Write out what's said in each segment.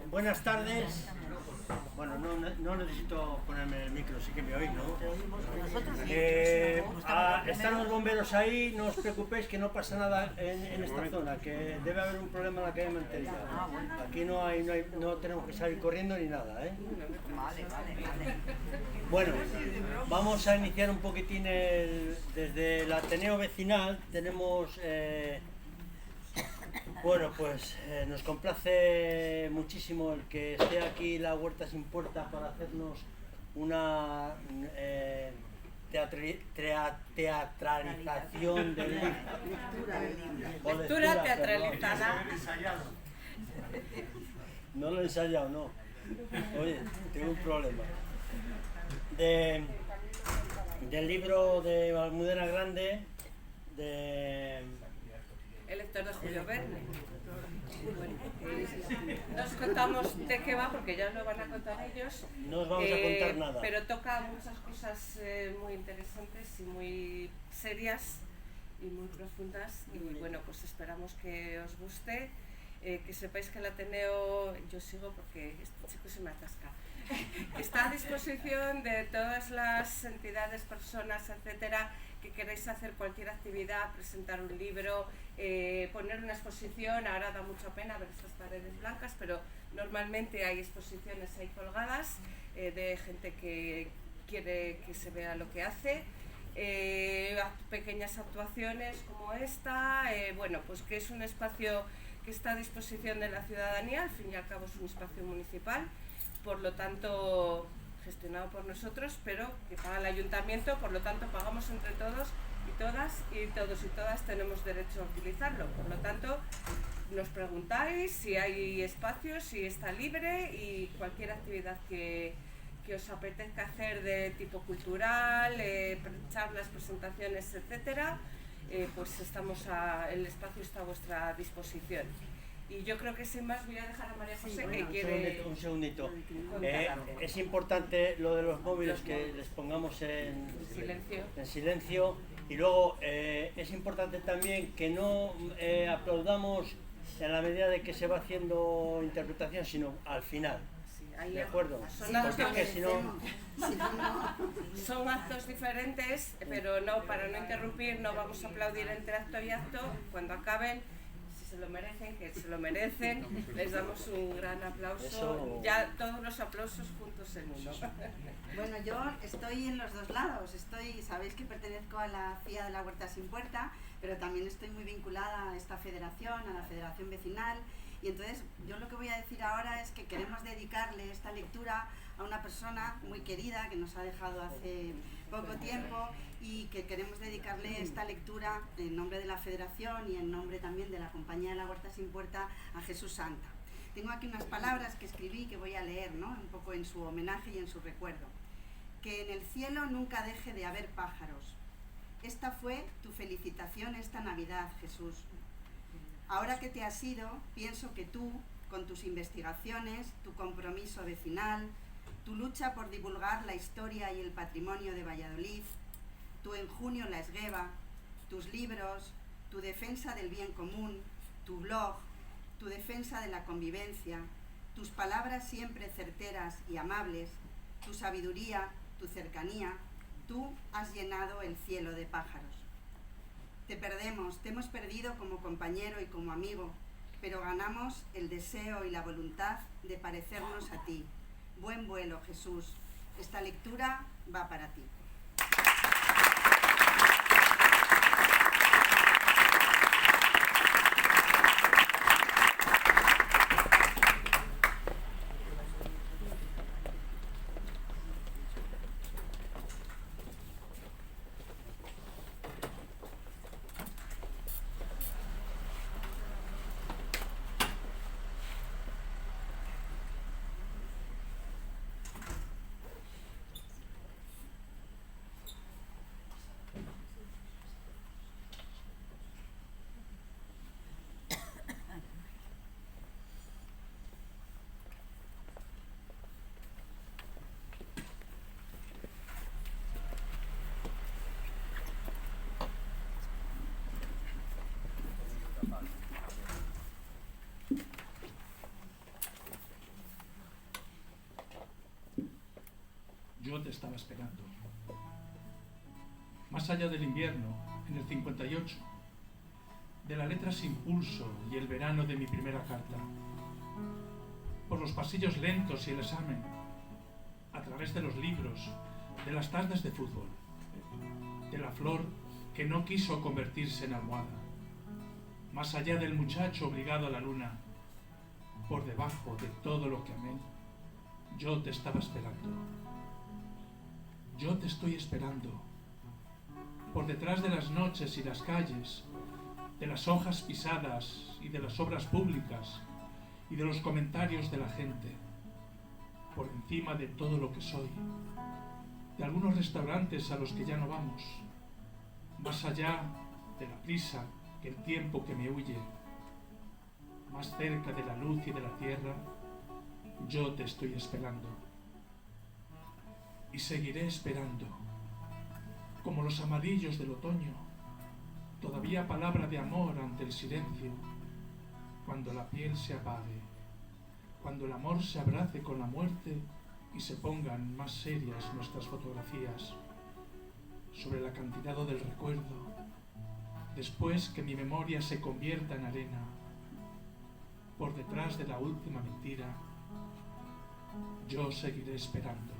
Buenas tardes. Bueno, no necesito ponerme el micro, sí que me oís, ¿no? Están los bomberos ahí, no os preocupéis que no pasa nada en esta zona, que debe haber un problema en la calle Mantería. Aquí no tenemos que salir corriendo ni nada, ¿eh? Bueno, vamos a iniciar un poquitín desde el Ateneo Vecinal. Tenemos... Bueno, pues nos complace muchísimo el que esté aquí la Huerta Sin Puerta para hacernos una teatralización del libro. Lectura teatralizada. No lo he ensayado, no. Oye, tengo un problema. Del libro de Almudena Grande, El lector de Julio Verne. No os contamos de qué va porque ya os lo van a contar ellos. No os vamos a contar nada. Pero toca muchas cosas muy interesantes y muy serias y muy profundas. Y bueno, pues esperamos que os guste. Que sepáis que el Ateneo, yo sigo porque este chico se me atasca. Está a disposición de todas las entidades, personas, etcétera, que queréis hacer cualquier actividad, presentar un libro, poner una exposición. Ahora da mucha pena ver estas paredes blancas, pero normalmente hay exposiciones ahí colgadas de gente que quiere que se vea lo que hace. Pequeñas actuaciones como esta, bueno, pues que es un espacio que está a disposición de la ciudadanía. Al fin y al cabo es un espacio municipal, por lo tanto gestionado por nosotros, pero que paga el ayuntamiento, por lo tanto pagamos entre todos y todas, y todos y todas tenemos derecho a utilizarlo. Por lo tanto, nos preguntáis si hay espacios, si está libre, y cualquier actividad que os apetezca hacer de tipo cultural, charlas, presentaciones, etcétera, pues el espacio está a vuestra disposición. Y yo creo que sin más voy a dejar a María José, que quiere... Un segundito. Es importante lo de los móviles, que les pongamos en silencio. Y luego es importante también que no aplaudamos en la medida de que se va haciendo interpretación, sino al final. ¿De acuerdo? Son actos diferentes, pero no, para no interrumpir, no vamos a aplaudir entre acto y acto. Cuando acaben, se lo merecen, que se lo merecen, les damos un gran aplauso. Ya todos los aplausos juntos en uno. Bueno, yo estoy en los dos lados. Sabéis que pertenezco a la CIA de la Huerta Sin Puerta, pero también estoy muy vinculada a esta federación, a la Federación Vecinal. Y entonces yo lo que voy a decir ahora es que queremos dedicarle esta lectura a una persona muy querida que nos ha dejado hace poco tiempo, y que queremos dedicarle esta lectura en nombre de la Federación y en nombre también de la Compañía de la Huerta Sin Puerta a Jesús Santa. Tengo aquí unas palabras que escribí que voy a leer, ¿no? Un poco en su homenaje y en su recuerdo. Que en el cielo nunca deje de haber pájaros. Esta fue tu felicitación esta Navidad, Jesús. Ahora que te has ido, pienso que tú, con tus investigaciones, tu compromiso vecinal, tu lucha por divulgar la historia y el patrimonio de Valladolid, tu en junio la esgueva, tus libros, tu defensa del bien común, tu blog, tu defensa de la convivencia, tus palabras siempre certeras y amables, tu sabiduría, tu cercanía, tú has llenado el cielo de pájaros. Te hemos perdido como compañero y como amigo, pero ganamos el deseo y la voluntad de parecernos a ti. Buen vuelo, Jesús. Esta lectura va para ti. estaba esperando. Más allá del invierno, en el 58, de la letra sin pulso y el verano de mi primera carta, por los pasillos lentos y el examen, a través de los libros, de las tardes de fútbol, de la flor que no quiso convertirse en almohada, más allá del muchacho obligado a la luna, por debajo de todo lo que amé, yo te estaba esperando. Yo te estoy esperando. Por detrás de las noches y las calles, de las hojas pisadas y de las obras públicas y de los comentarios de la gente, por encima de todo lo que soy, de algunos restaurantes a los que ya no vamos, más allá de la prisa que el tiempo que me huye, más cerca de la luz y de la tierra, yo te estoy esperando. Y seguiré esperando, como los amarillos del otoño, todavía palabra de amor ante el silencio, cuando la piel se apague, cuando el amor se abrace con la muerte y se pongan más serias nuestras fotografías sobre el acantilado del recuerdo, después que mi memoria se convierta en arena, por detrás de la última mentira, yo seguiré esperando.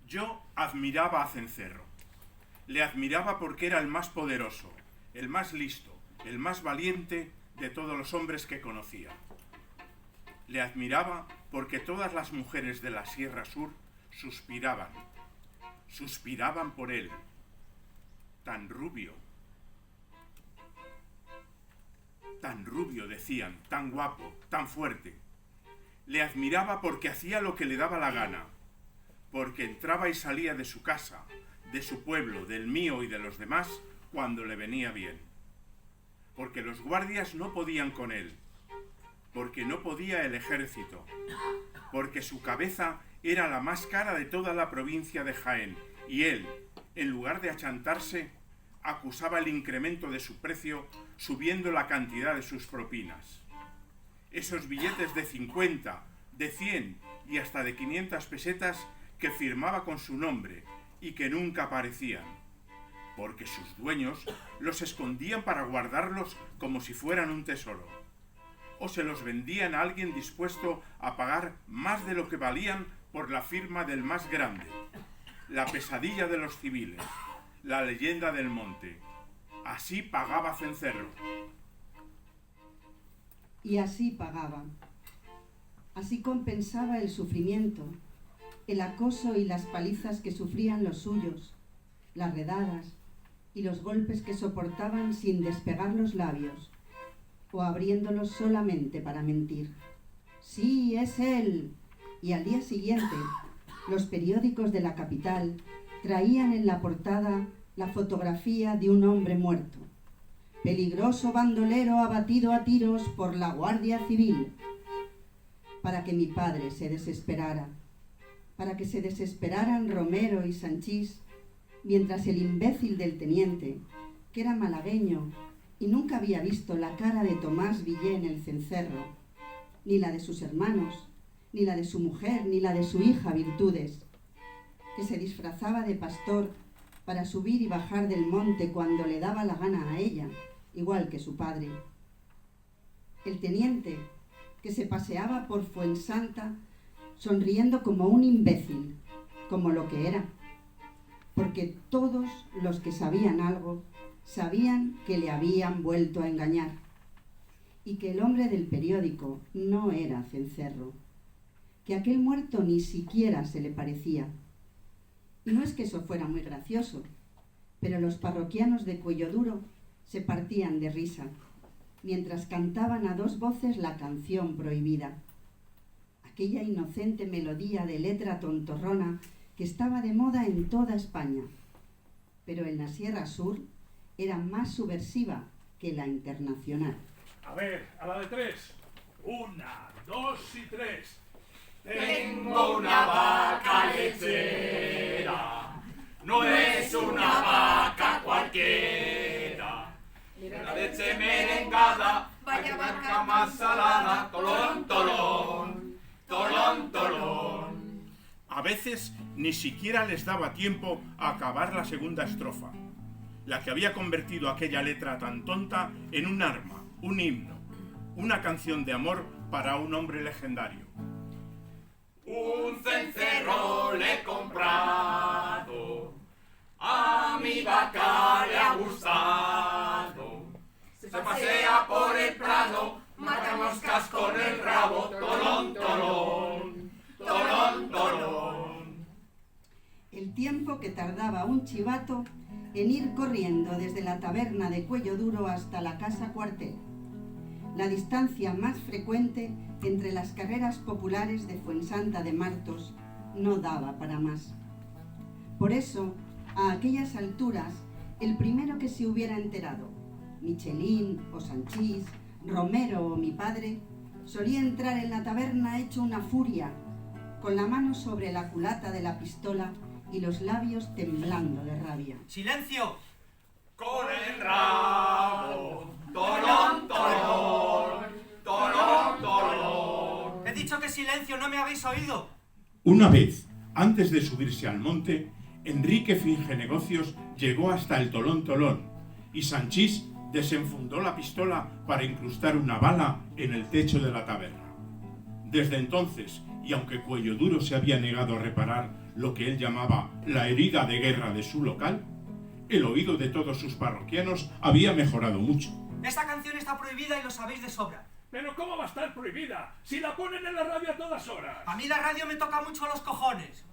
Yo admiraba a Cencerro. Le admiraba porque era el más poderoso, el más listo, el más valiente de todos los hombres que conocía. Le admiraba porque todas las mujeres de la Sierra Sur suspiraban por él. Tan rubio, decían, tan guapo, tan fuerte. Le admiraba porque hacía lo que le daba la gana, porque entraba y salía de su casa, de su pueblo, del mío y de los demás, cuando le venía bien. Porque los guardias no podían con él, porque no podía el ejército, porque su cabeza era la más cara de toda la provincia de Jaén, y él, en lugar de achantarse, acusaba el incremento de su precio subiendo la cantidad de sus propinas. Esos billetes de 50, de 100 y hasta de 500 pesetas que firmaba con su nombre y que nunca aparecían, porque sus dueños los escondían para guardarlos como si fueran un tesoro, o se los vendían a alguien dispuesto a pagar más de lo que valían por la firma del más grande, la pesadilla de los civiles, la leyenda del monte. Así pagaba Cencerro. Y así pagaba. Así compensaba el sufrimiento, el acoso y las palizas que sufrían los suyos, las redadas y los golpes que soportaban sin despegar los labios o abriéndolos solamente para mentir, Sí, es él. Y al día siguiente, los periódicos de la capital traían en la portada la fotografía de un hombre muerto. Peligroso bandolero abatido a tiros por la Guardia Civil. Para que mi padre se desesperara, para que se desesperaran Romero y Sanchís, mientras el imbécil del teniente, que era malagueño y nunca había visto la cara de Tomás Villé en el cencerro, ni la de sus hermanos, ni la de su mujer, ni la de su hija Virtudes, que se disfrazaba de pastor para subir y bajar del monte cuando le daba la gana a ella, igual que su padre. El teniente, que se paseaba por Fuensanta sonriendo como un imbécil, como lo que era, porque todos los que sabían algo sabían que le habían vuelto a engañar y que el hombre del periódico no era cencerro, que aquel muerto ni siquiera se le parecía. Y no es que eso fuera muy gracioso, pero los parroquianos de Cuelloduro se partían de risa, mientras cantaban a dos voces la canción prohibida, aquella inocente melodía de letra tontorrona que estaba de moda en toda España, pero en la Sierra Sur era más subversiva que la internacional. A ver, a la de 3. 1, 2 y 3. Tengo una vaca lechera, no es una vaca cualquiera. La leche merengada, vaya vaca más salada, tolón, tolón, tolón, tolón. A veces ni siquiera les daba tiempo a acabar la segunda estrofa, la que había convertido aquella letra tan tonta en un arma, un himno, una canción de amor para un hombre legendario. Un cencerro le he comprado, a mi vaca le ha gustado. Se pasea por el prado, mata moscas con el rabo, tolón, tolón, tolón, tolón. El tiempo que tardaba un chivato en ir corriendo desde la taberna de Cuelloduro hasta la casa cuartel. La distancia más frecuente entre las carreras populares de Fuensanta de Martos no daba para más. Por eso, a aquellas alturas, el primero que se hubiera enterado, Michelín o Sanchís, Romero o mi padre, solía entrar en la taberna hecho una furia, con la mano sobre la culata de la pistola y los labios temblando de rabia. ¡Silencio! Con el rabo, tolón, tolón, tolón, tolón. He dicho que silencio, ¿no me habéis oído? Una vez, antes de subirse al monte, Enrique Fingenegocios llegó hasta el Tolón Tolón y Sanchís desenfundó la pistola para incrustar una bala en el techo de la taberna. Desde entonces, y aunque Cuelloduro se había negado a reparar lo que él llamaba la herida de guerra de su local, el oído de todos sus parroquianos había mejorado mucho. Esta canción está prohibida y lo sabéis de sobra. ¿Pero cómo va a estar prohibida? Si la ponen en la radio a todas horas. A mí la radio me toca mucho los cojones.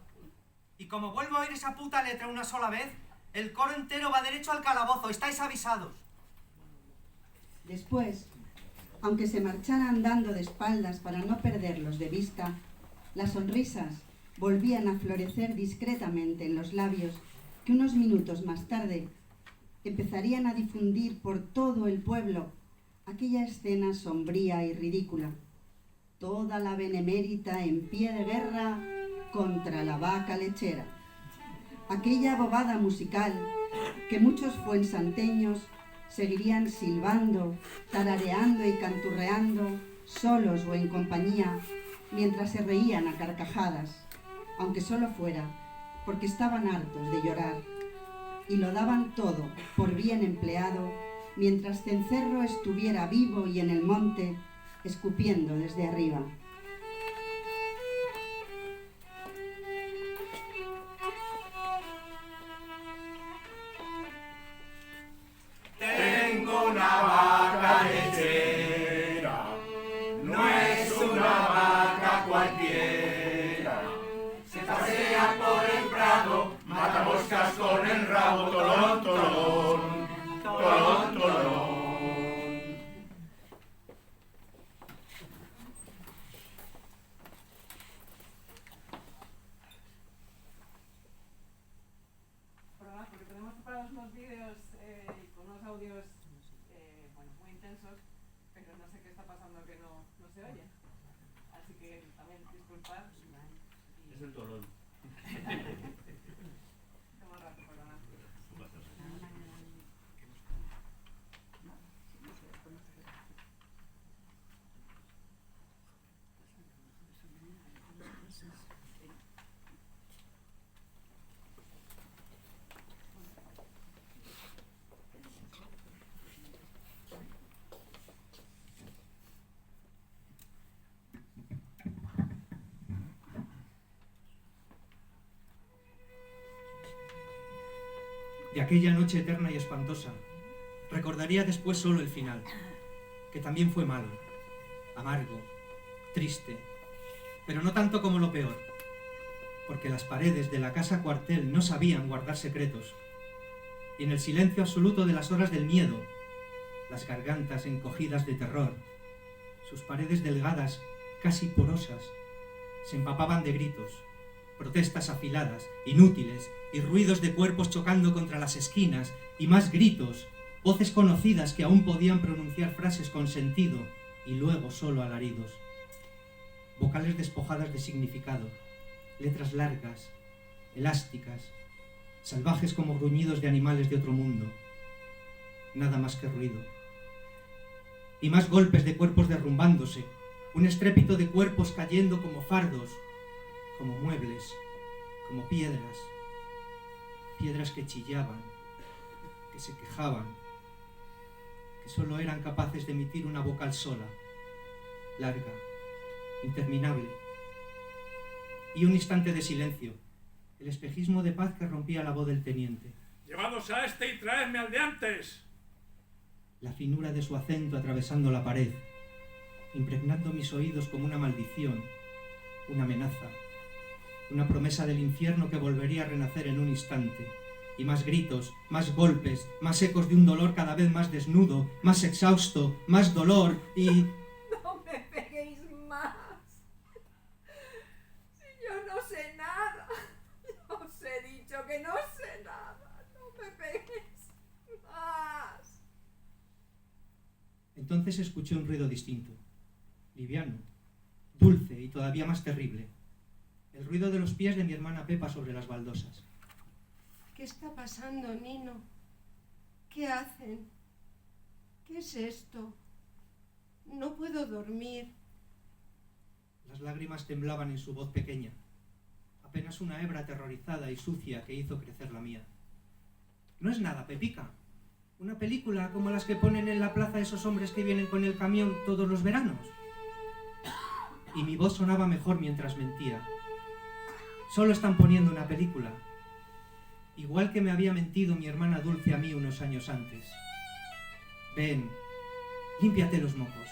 Y como vuelvo a oír esa puta letra una sola vez, el coro entero va derecho al calabozo. Estáis avisados. Después, aunque se marchara andando de espaldas para no perderlos de vista, las sonrisas volvían a florecer discretamente en los labios que unos minutos más tarde empezarían a difundir por todo el pueblo aquella escena sombría y ridícula. Toda la benemérita en pie de guerra contra la vaca lechera. Aquella bobada musical que muchos fuensanteños seguirían silbando, tarareando y canturreando, solos o en compañía, mientras se reían a carcajadas, aunque solo fuera porque estaban hartos de llorar, y lo daban todo por bien empleado, mientras Cencerro estuviera vivo y en el monte, escupiendo desde arriba. Tengo una vaca lechera, no es una vaca cualquiera. Se pasea por el prado, mata moscas con el rabo, tolón, tolón, tolón, tolón. Disculpad. Es el dolor. De aquella noche eterna y espantosa, recordaría después solo el final, que también fue malo, amargo, triste, pero no tanto como lo peor, porque las paredes de la casa cuartel no sabían guardar secretos, y en el silencio absoluto de las horas del miedo, las gargantas encogidas de terror, sus paredes delgadas, casi porosas, se empapaban de gritos, protestas afiladas, inútiles, y ruidos de cuerpos chocando contra las esquinas, y más gritos, voces conocidas que aún podían pronunciar frases con sentido, y luego solo alaridos. Vocales despojadas de significado, letras largas, elásticas, salvajes como gruñidos de animales de otro mundo. Nada más que ruido. Y más golpes de cuerpos derrumbándose, un estrépito de cuerpos cayendo como fardos, como muebles, como piedras, piedras que chillaban, que se quejaban, que solo eran capaces de emitir una vocal sola, larga, interminable. Y un instante de silencio, el espejismo de paz que rompía la voz del teniente. ¡Llevados a este y traedme al de antes! La finura de su acento atravesando la pared, impregnando mis oídos como una maldición, una amenaza, una promesa del infierno que volvería a renacer en un instante, y más gritos, más golpes, más ecos de un dolor cada vez más desnudo, más exhausto, más dolor y... No me peguéis más. Si yo no sé nada. Yo os he dicho que no sé nada. No me peguéis más. Entonces escuché un ruido distinto, liviano, dulce y todavía más terrible. El ruido de los pies de mi hermana Pepa sobre las baldosas. ¿Qué está pasando, Nino? ¿Qué hacen? ¿Qué es esto? No puedo dormir. Las lágrimas temblaban en su voz pequeña, apenas una hebra aterrorizada y sucia que hizo crecer la mía. No es nada, Pepica. Una película como las que ponen en la plaza esos hombres que vienen con el camión todos los veranos. Y mi voz sonaba mejor mientras mentía. Solo están poniendo una película. Igual que me había mentido mi hermana Dulce a mí unos años antes. Ven, límpiate los mocos.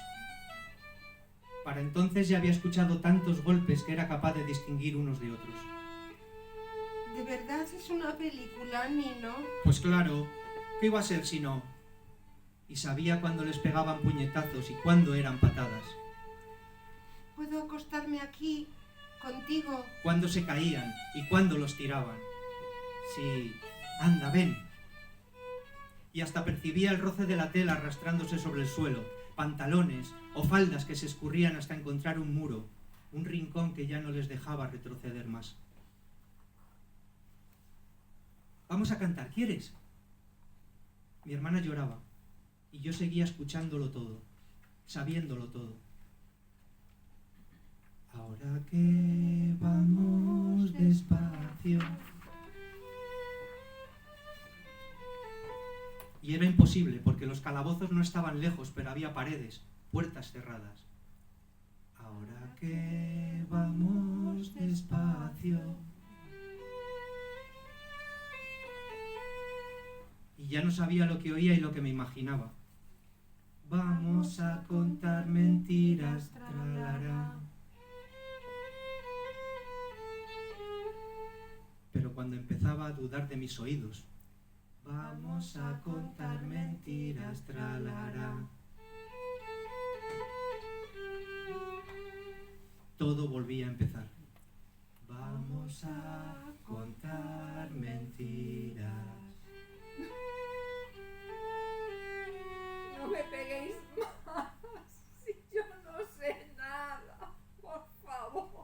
Para entonces ya había escuchado tantos golpes que era capaz de distinguir unos de otros. ¿De verdad es una película, Nino? Pues claro, ¿qué iba a ser si no? Y sabía cuándo les pegaban puñetazos y cuándo eran patadas. ¿Puedo acostarme aquí, contigo? Cuándo se caían y cuándo los tiraban. Sí, anda, ven. Y hasta percibía el roce de la tela arrastrándose sobre el suelo, pantalones o faldas que se escurrían hasta encontrar un muro, un rincón que ya no les dejaba retroceder más. Vamos a cantar, ¿quieres? Mi hermana lloraba y yo seguía escuchándolo todo, sabiéndolo todo. Ahora que vamos despacio. Y era imposible, porque los calabozos no estaban lejos, pero había paredes, puertas cerradas. Ahora que vamos despacio. Y ya no sabía lo que oía y lo que me imaginaba. Vamos a contar mentiras, tralará. Pero cuando empezaba a dudar de mis oídos, vamos a contar mentiras, tralará. Todo volvía a empezar. Vamos a contar mentiras. No me peguéis más. Si yo no sé nada, por favor.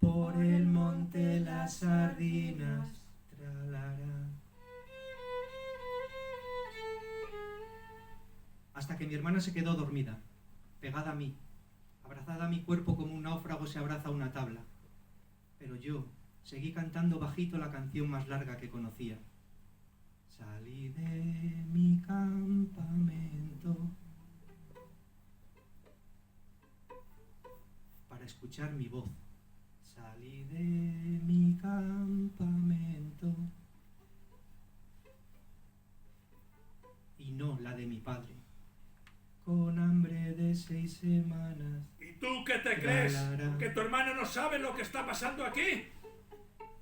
por el monte las sardinas, tralará. Hasta que mi hermana se quedó dormida, pegada a mí, abrazada a mi cuerpo como un náufrago se abraza a una tabla. Pero yo seguí cantando bajito la canción más larga que conocía. Salí de mi campamento para escuchar mi voz. Salí de mi campamento y no la de mi padre, con hambre de 6 semanas. ¿Y tú qué te crees? ¿Que tu hermano no sabe lo que está pasando aquí?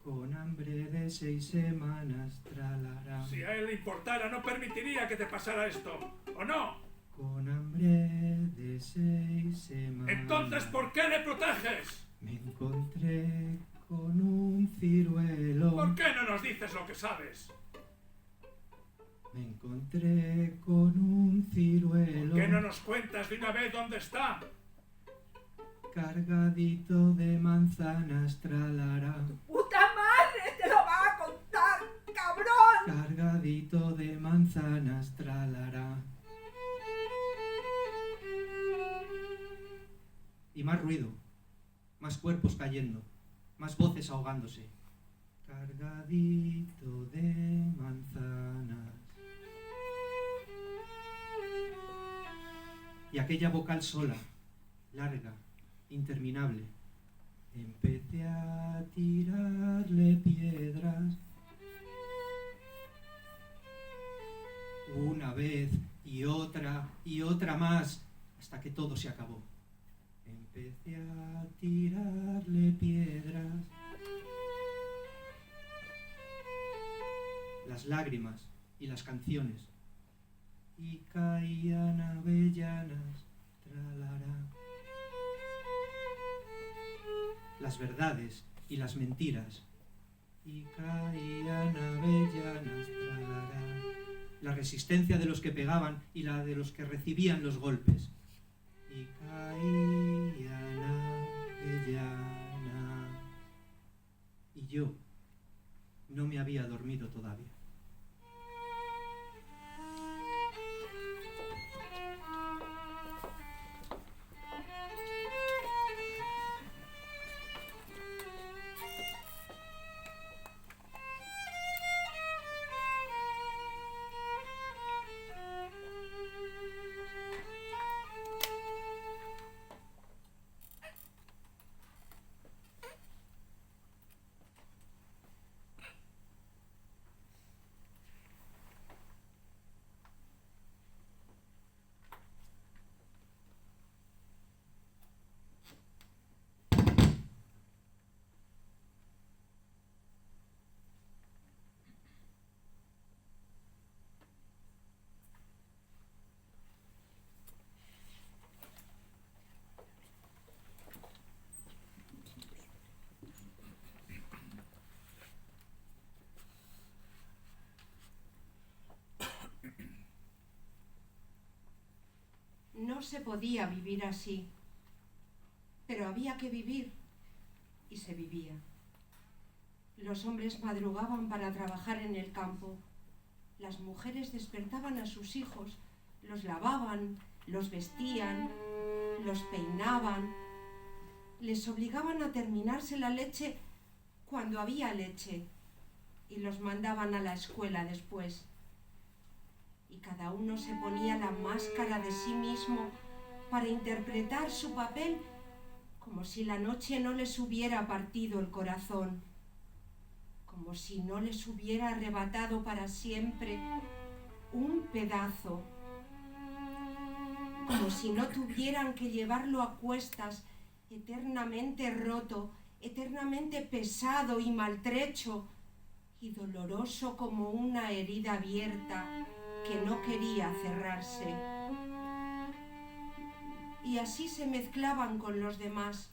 Con hambre de 6 semanas, tralará. Si a él le importara, no permitiría que te pasara esto, ¿o no? Con hambre de 6 semanas. Entonces, ¿por qué le proteges? Me encontré con un ciruelo. ¿Por qué no nos dices lo que sabes? Me encontré con un ciruelo. ¿Por qué no nos cuentas de una vez dónde está? Cargadito de manzanas, tralará. ¡Puta madre! ¡Te lo va a contar, cabrón! Cargadito de manzanas, tralará. Y más ruido, más cuerpos cayendo, más voces ahogándose. Cargadito de manzanas. Y aquella vocal sola, larga, interminable. Empecé a tirarle piedras. Una vez y otra más, hasta que todo se acabó. Empecé a tirarle piedras. Las lágrimas y las canciones. Y caían avellanas, tralará. Las verdades y las mentiras. Y caían avellanas, tralará. La resistencia de los que pegaban y la de los que recibían los golpes. Y caían avellanas. Y yo no me había dormido todavía. No se podía vivir así, pero había que vivir, y se vivía. Los hombres madrugaban para trabajar en el campo, las mujeres despertaban a sus hijos, los lavaban, los vestían, los peinaban, les obligaban a terminarse la leche cuando había leche, y los mandaban a la escuela después. Y cada uno se ponía la máscara de sí mismo para interpretar su papel como si la noche no les hubiera partido el corazón, como si no les hubiera arrebatado para siempre un pedazo, como si no tuvieran que llevarlo a cuestas, eternamente roto, eternamente pesado y maltrecho, y doloroso como una herida abierta que no quería cerrarse. Y así se mezclaban con los demás,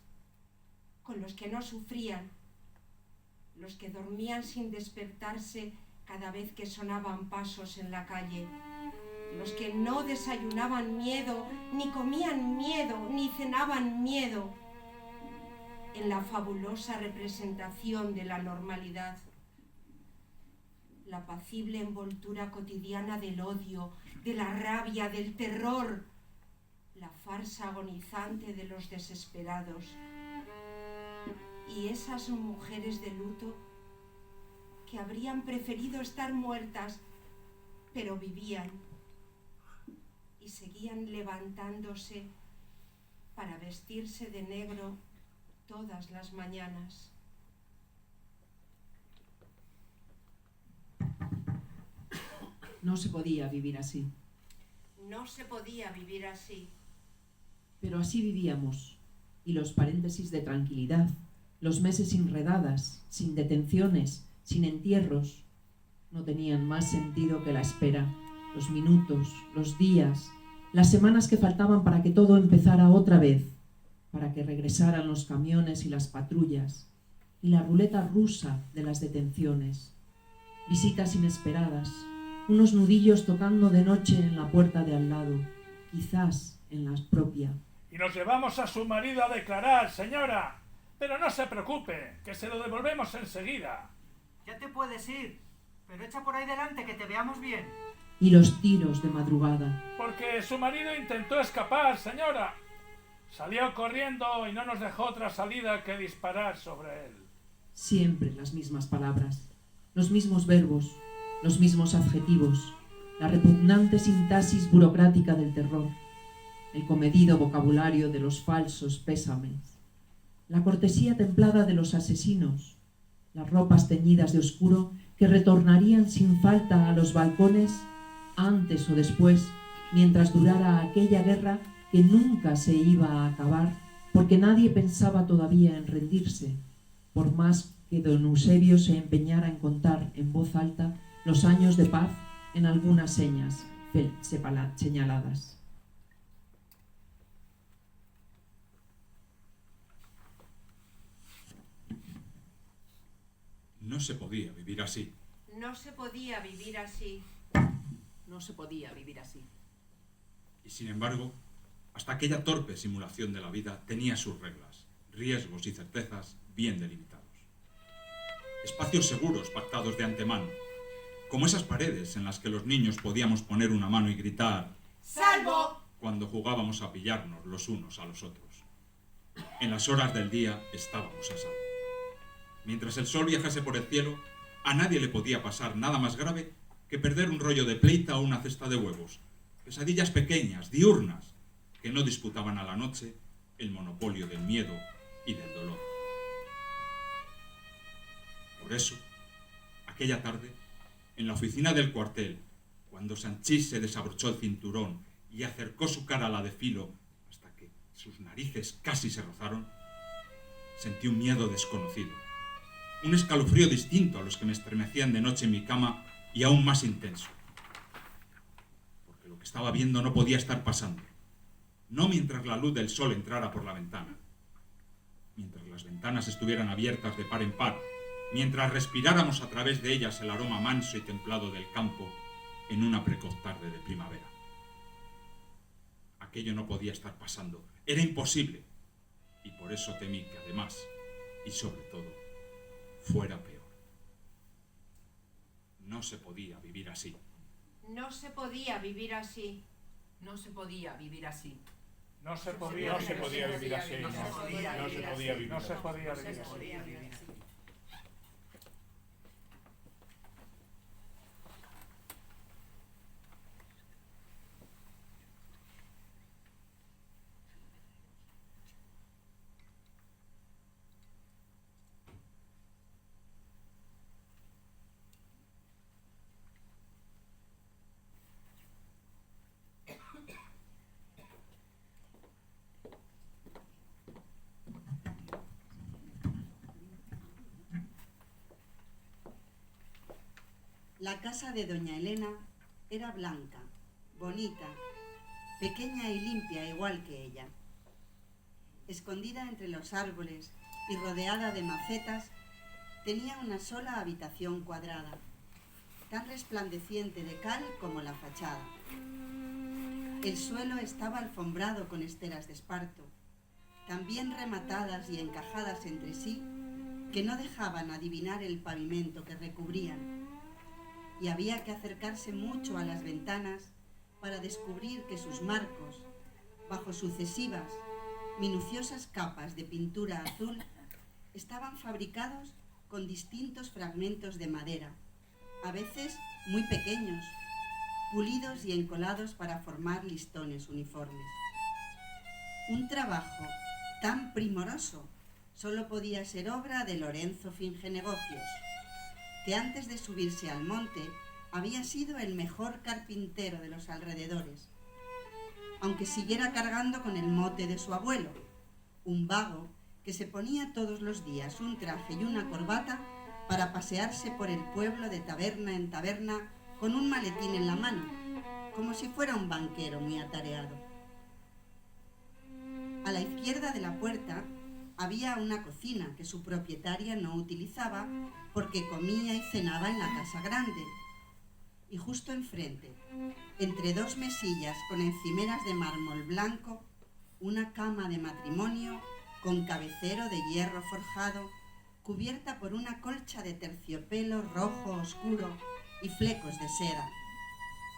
con los que no sufrían, los que dormían sin despertarse cada vez que sonaban pasos en la calle, los que no desayunaban miedo, ni comían miedo, ni cenaban miedo. en la fabulosa representación de la normalidad. La apacible envoltura cotidiana del odio, de la rabia, del terror, la farsa agonizante de los desesperados. Y esas mujeres de luto que habrían preferido estar muertas, pero vivían y seguían levantándose para vestirse de negro todas las mañanas. No se podía vivir así. No se podía vivir así. Pero así vivíamos, y los paréntesis de tranquilidad, los meses sin redadas, sin detenciones, sin entierros, no tenían más sentido que la espera, los minutos, los días, las semanas que faltaban para que todo empezara otra vez, para que regresaran los camiones y las patrullas, y la ruleta rusa de las detenciones, visitas inesperadas, unos nudillos tocando de noche en la puerta de al lado, quizás en la propia. Y nos llevamos a su marido a declarar, señora. Pero no se preocupe, que se lo devolvemos enseguida. Ya te puedes ir, pero echa por ahí delante que te veamos bien. Y los tiros de madrugada. Porque su marido intentó escapar, señora. Salió corriendo y no nos dejó otra salida que disparar sobre él. Siempre las mismas palabras, los mismos verbos, los mismos adjetivos, la repugnante sintaxis burocrática del terror, el comedido vocabulario de los falsos pésames, la cortesía templada de los asesinos, las ropas teñidas de oscuro que retornarían sin falta a los balcones antes o después, mientras durara aquella guerra que nunca se iba a acabar, porque nadie pensaba todavía en rendirse, por más que don Eusebio se empeñara en contar en voz alta los años de paz en algunas señas señaladas. No se podía vivir así. No se podía vivir así. No se podía vivir así. Y sin embargo, hasta aquella torpe simulación de la vida tenía sus reglas, riesgos y certezas bien delimitados. Espacios seguros pactados de antemano, como esas paredes en las que los niños podíamos poner una mano y gritar ¡Salvo! Cuando jugábamos a pillarnos los unos a los otros. En las horas del día estábamos a salvo. Mientras el sol viajase por el cielo, a nadie le podía pasar nada más grave que perder un rollo de pleita o una cesta de huevos, pesadillas pequeñas, diurnas, que no disputaban a la noche el monopolio del miedo y del dolor. Por eso, aquella tarde, en la oficina del cuartel, cuando Sanchís se desabrochó el cinturón y acercó su cara a la de Filo hasta que sus narices casi se rozaron, sentí un miedo desconocido, un escalofrío distinto a los que me estremecían de noche en mi cama y aún más intenso. Porque lo que estaba viendo no podía estar pasando, no mientras la luz del sol entrara por la ventana, mientras las ventanas estuvieran abiertas de par en par, mientras respiráramos a través de ellas el aroma manso y templado del campo en una precoz tarde de primavera. Aquello no podía estar pasando, era imposible, y por eso temí que además, y sobre todo, fuera peor. No se podía vivir así. No se podía vivir así. No se podía vivir así. No se podía vivir así. No se podía vivir así. La casa de doña Elena era blanca, bonita, pequeña y limpia igual que ella. Escondida entre los árboles y rodeada de macetas, tenía una sola habitación cuadrada, tan resplandeciente de cal como la fachada. El suelo estaba alfombrado con esteras de esparto, tan bien rematadas y encajadas entre sí, que no dejaban adivinar el pavimento que recubrían, y había que acercarse mucho a las ventanas para descubrir que sus marcos, bajo sucesivas, minuciosas capas de pintura azul, estaban fabricados con distintos fragmentos de madera, a veces muy pequeños, pulidos y encolados para formar listones uniformes. Un trabajo tan primoroso solo podía ser obra de Lorenzo Fingenegocios, que antes de subirse al monte había sido el mejor carpintero de los alrededores, aunque siguiera cargando con el mote de su abuelo, un vago que se ponía todos los días un traje y una corbata para pasearse por el pueblo de taberna en taberna con un maletín en la mano, como si fuera un banquero muy atareado. A la izquierda de la puerta había una cocina que su propietaria no utilizaba porque comía y cenaba en la casa grande. Y justo enfrente, entre dos mesillas con encimeras de mármol blanco, una cama de matrimonio con cabecero de hierro forjado, cubierta por una colcha de terciopelo rojo oscuro y flecos de seda,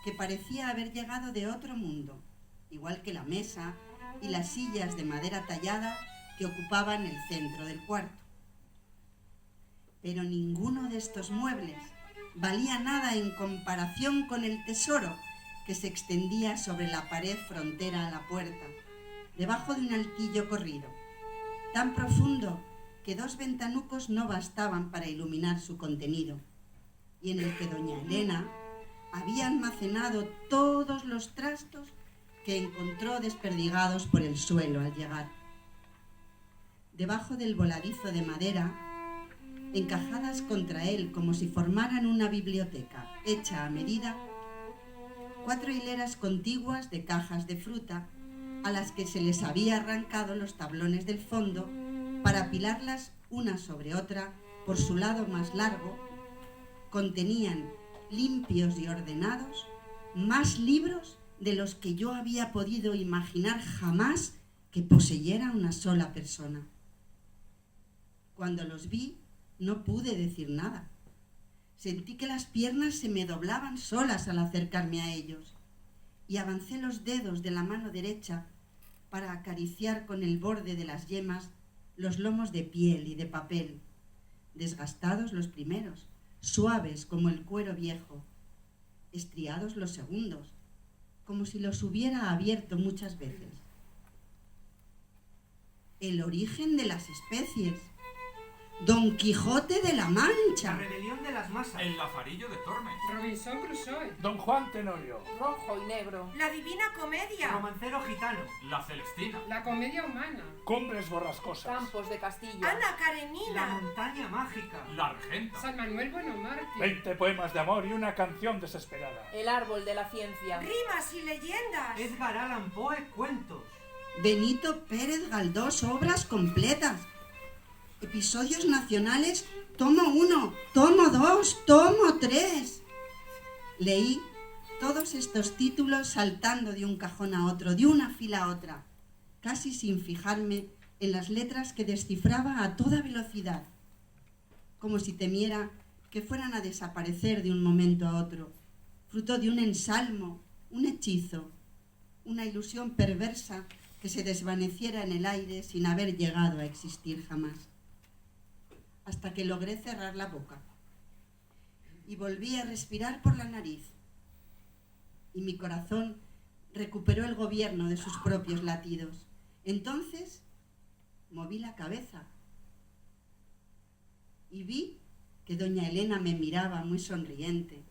que parecía haber llegado de otro mundo, igual que la mesa y las sillas de madera tallada que ocupaban el centro del cuarto. Pero ninguno de estos muebles valía nada en comparación con el tesoro que se extendía sobre la pared frontera a la puerta, debajo de un altillo corrido, tan profundo que 2 ventanucos no bastaban para iluminar su contenido, y en el que doña Elena había almacenado todos los trastos que encontró desperdigados por el suelo al llegar. Debajo del voladizo de madera, encajadas contra él como si formaran una biblioteca hecha a medida, 4 hileras contiguas de cajas de fruta a las que se les había arrancado los tablones del fondo para apilarlas una sobre otra por su lado más largo, contenían, limpios y ordenados, más libros de los que yo había podido imaginar jamás que poseyera una sola persona. Cuando los vi, no pude decir nada. Sentí que las piernas se me doblaban solas al acercarme a ellos, y avancé los dedos de la mano derecha para acariciar con el borde de las yemas los lomos de piel y de papel, desgastados los primeros, suaves como el cuero viejo, estriados los segundos, como si los hubiera abierto muchas veces. El origen de las especies. Don Quijote de la Mancha. La rebelión de las masas. El Lazarillo de Tormes. Robinson Crusoe. Don Juan Tenorio. Rojo y negro. La Divina Comedia. Romancero gitano. La Celestina. La Comedia Humana. Cumbres borrascosas. Campos de Castilla. Ana Karenina. La montaña mágica. La Regenta. San Manuel Bonomarti. 20 poemas de amor y una canción desesperada. El árbol de la ciencia. Rimas y leyendas. Edgar Allan Poe, cuentos. Benito Pérez Galdós, obras completas. Episodios nacionales, tomo 1, tomo 2, tomo 3. Leí todos estos títulos saltando de un cajón a otro, de una fila a otra, casi sin fijarme en las letras que descifraba a toda velocidad, como si temiera que fueran a desaparecer de un momento a otro, fruto de un ensalmo, un hechizo, una ilusión perversa que se desvaneciera en el aire sin haber llegado a existir jamás. Hasta que logré cerrar la boca y volví a respirar por la nariz, y mi corazón recuperó el gobierno de sus propios latidos. Entonces moví la cabeza y vi que doña Elena me miraba muy sonriente.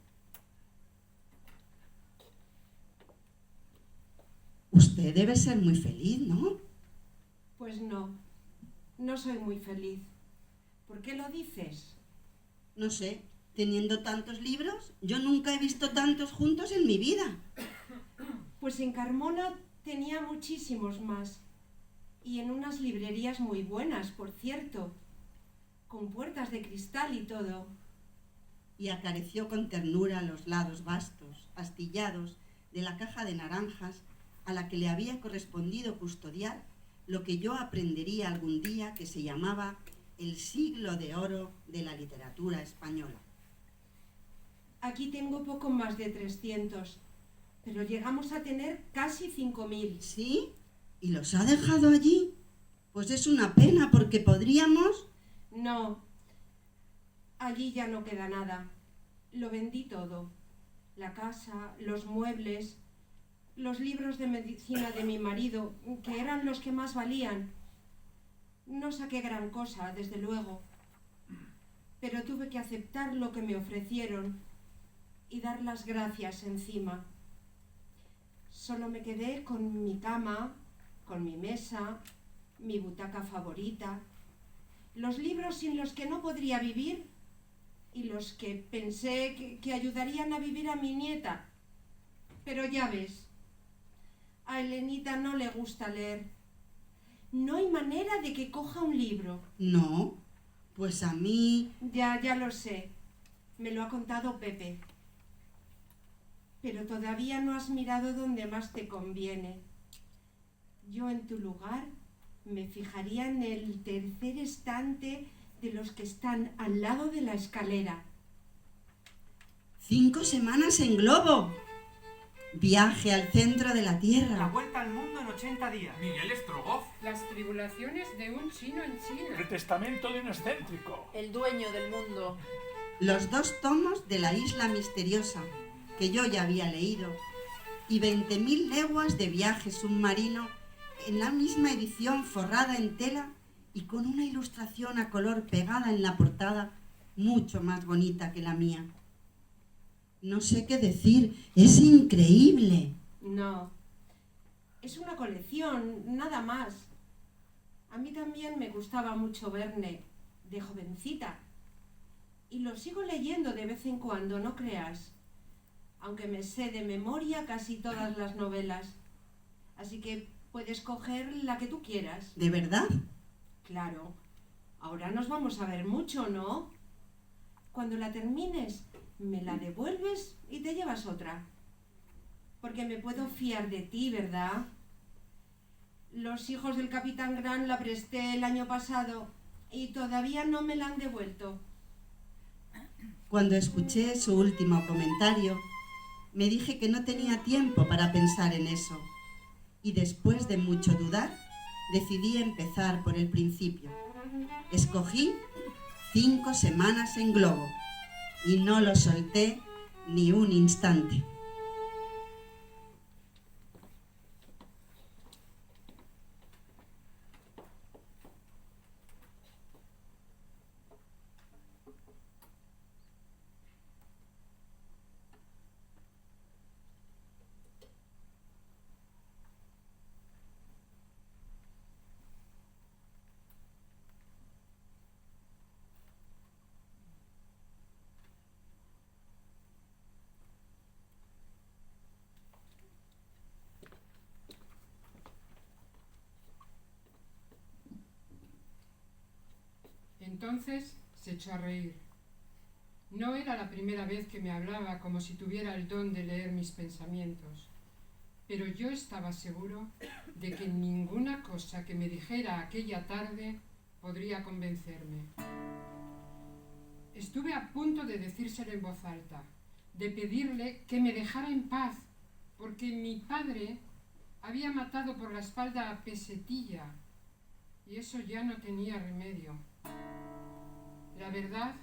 Usted debe ser muy feliz, ¿no? Pues no, no soy muy feliz. ¿Por qué lo dices? No sé, teniendo tantos libros, yo nunca he visto tantos juntos en mi vida. Pues en Carmona tenía muchísimos más. Y en unas librerías muy buenas, por cierto, con puertas de cristal y todo. Y acarició con ternura los lados vastos, astillados, de la caja de naranjas a la que le había correspondido custodiar lo que yo aprendería algún día, que se llamaba el siglo de oro de la literatura española. Aquí tengo poco más de 300, pero llegamos a tener casi 5000. ¿Sí? ¿Y los ha dejado allí? Pues es una pena, porque podríamos... No, allí ya no queda nada. Lo vendí todo. La casa, los muebles, los libros de medicina de mi marido, que eran los que más valían. No saqué gran cosa, desde luego, pero tuve que aceptar lo que me ofrecieron y dar las gracias encima. Solo me quedé con mi cama, con mi mesa, mi butaca favorita, los libros sin los que no podría vivir y los que pensé que ayudarían a vivir a mi nieta. Pero ya ves, a Elenita no le gusta leer. No hay manera de que coja un libro. No, pues a mí... Ya lo sé. Me lo ha contado Pepe. Pero todavía no has mirado donde más te conviene. Yo en tu lugar me fijaría en el tercer estante de los que están al lado de la escalera. 5 semanas en globo. Viaje al centro de la Tierra. La vuelta al mundo en 80 días. Miguel Strogoff. Las tribulaciones de un chino en China. El testamento de un excéntrico. El dueño del mundo. Los 2 tomos de La isla misteriosa, que yo ya había leído, y 20.000 leguas de viaje submarino en la misma edición, forrada en tela y con una ilustración a color pegada en la portada, mucho más bonita que la mía. No sé qué decir, es increíble. No, es una colección, nada más. A mí también me gustaba mucho Verne, de jovencita. Y lo sigo leyendo de vez en cuando, no creas. Aunque me sé de memoria casi todas las novelas. Así que puedes coger la que tú quieras. ¿De verdad? Claro. Ahora nos vamos a ver mucho, ¿no? Cuando la termines, me la devuelves y te llevas otra. Porque me puedo fiar de ti, ¿verdad? Los hijos del Capitán Grant la presté el año pasado y todavía no me la han devuelto. Cuando escuché su último comentario, me dije que no tenía tiempo para pensar en eso. Y después de mucho dudar, decidí empezar por el principio. Escogí 5 semanas en globo y no lo solté ni un instante. Entonces se echó a reír. No era la primera vez que me hablaba como si tuviera el don de leer mis pensamientos, pero yo estaba seguro de que ninguna cosa que me dijera aquella tarde podría convencerme. Estuve a punto de decírselo en voz alta, de pedirle que me dejara en paz, porque mi padre había matado por la espalda a Pesetilla, y eso ya no tenía remedio. La verdad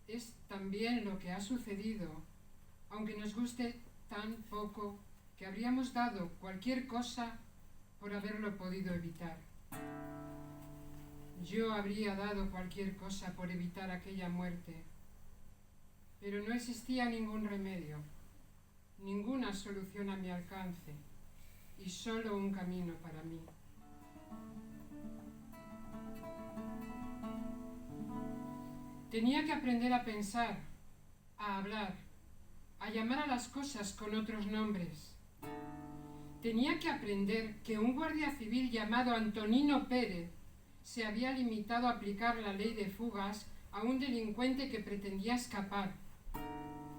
es también lo que ha sucedido, aunque nos guste tan poco que habríamos dado cualquier cosa por haberlo podido evitar. Yo habría dado cualquier cosa por evitar aquella muerte, pero no existía ningún remedio, ninguna solución a mi alcance y solo un camino para mí. Tenía que aprender a pensar, a hablar, a llamar a las cosas con otros nombres. Tenía que aprender que un guardia civil llamado Antonino Pérez se había limitado a aplicar la ley de fugas a un delincuente que pretendía escapar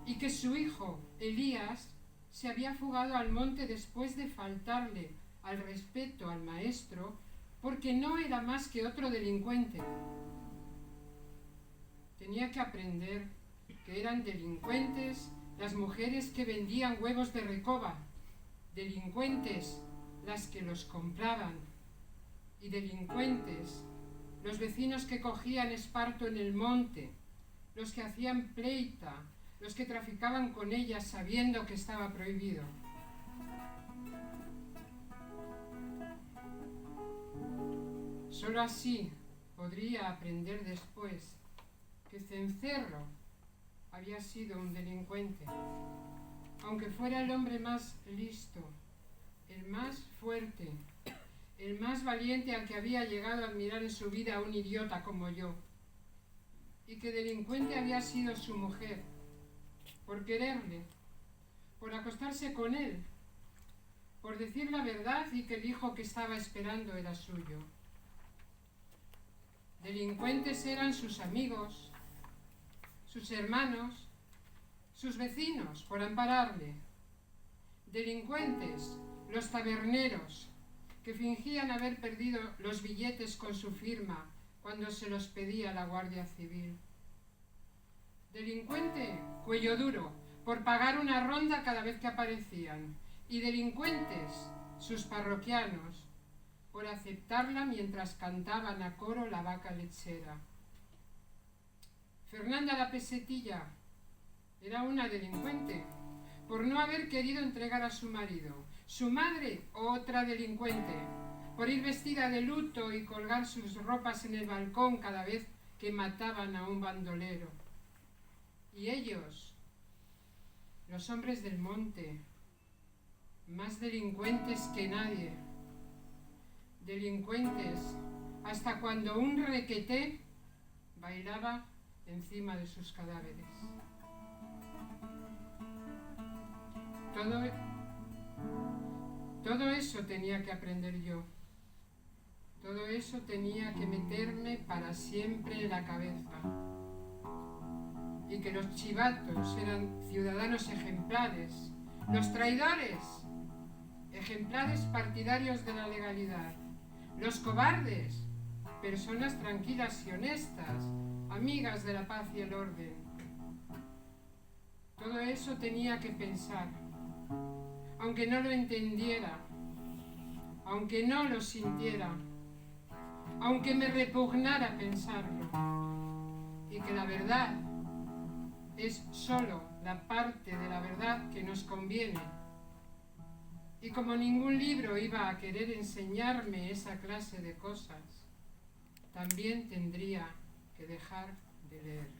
y que su hijo, Elías, se había fugado al monte después de faltarle al respeto al maestro porque no era más que otro delincuente. Tenía que aprender que eran delincuentes las mujeres que vendían huevos de recoba, delincuentes las que los compraban, y delincuentes los vecinos que cogían esparto en el monte, los que hacían pleita, los que traficaban con ellas sabiendo que estaba prohibido. Solo así podría aprender después que Cencerro había sido un delincuente, aunque fuera el hombre más listo, el más fuerte, el más valiente al que había llegado a admirar en su vida a un idiota como yo, y que delincuente había sido su mujer, por quererle, por acostarse con él, por decir la verdad y que el hijo que estaba esperando era suyo. Delincuentes eran sus amigos, sus hermanos, sus vecinos, por ampararle. Delincuentes, los taberneros, que fingían haber perdido los billetes con su firma cuando se los pedía la Guardia Civil. Delincuente, cuello duro, por pagar una ronda cada vez que aparecían. Y delincuentes, sus parroquianos, por aceptarla mientras cantaban a coro la vaca lechera. Fernanda la Pesetilla era una delincuente por no haber querido entregar a su marido. Su madre, otra delincuente, por ir vestida de luto y colgar sus ropas en el balcón cada vez que mataban a un bandolero. Y ellos, los hombres del monte, más delincuentes que nadie. Delincuentes hasta cuando un requeté bailaba encima de sus cadáveres. Todo eso tenía que aprender yo. Todo eso tenía que meterme para siempre en la cabeza. Y que los chivatos eran ciudadanos ejemplares, los traidores, ejemplares partidarios de la legalidad, los cobardes, personas tranquilas y honestas, amigas de la paz y el orden. Todo eso tenía que pensar, aunque no lo entendiera, aunque no lo sintiera, aunque me repugnara pensarlo, y que la verdad es solo la parte de la verdad que nos conviene. Y como ningún libro iba a querer enseñarme esa clase de cosas, también tendría que dejar de leer.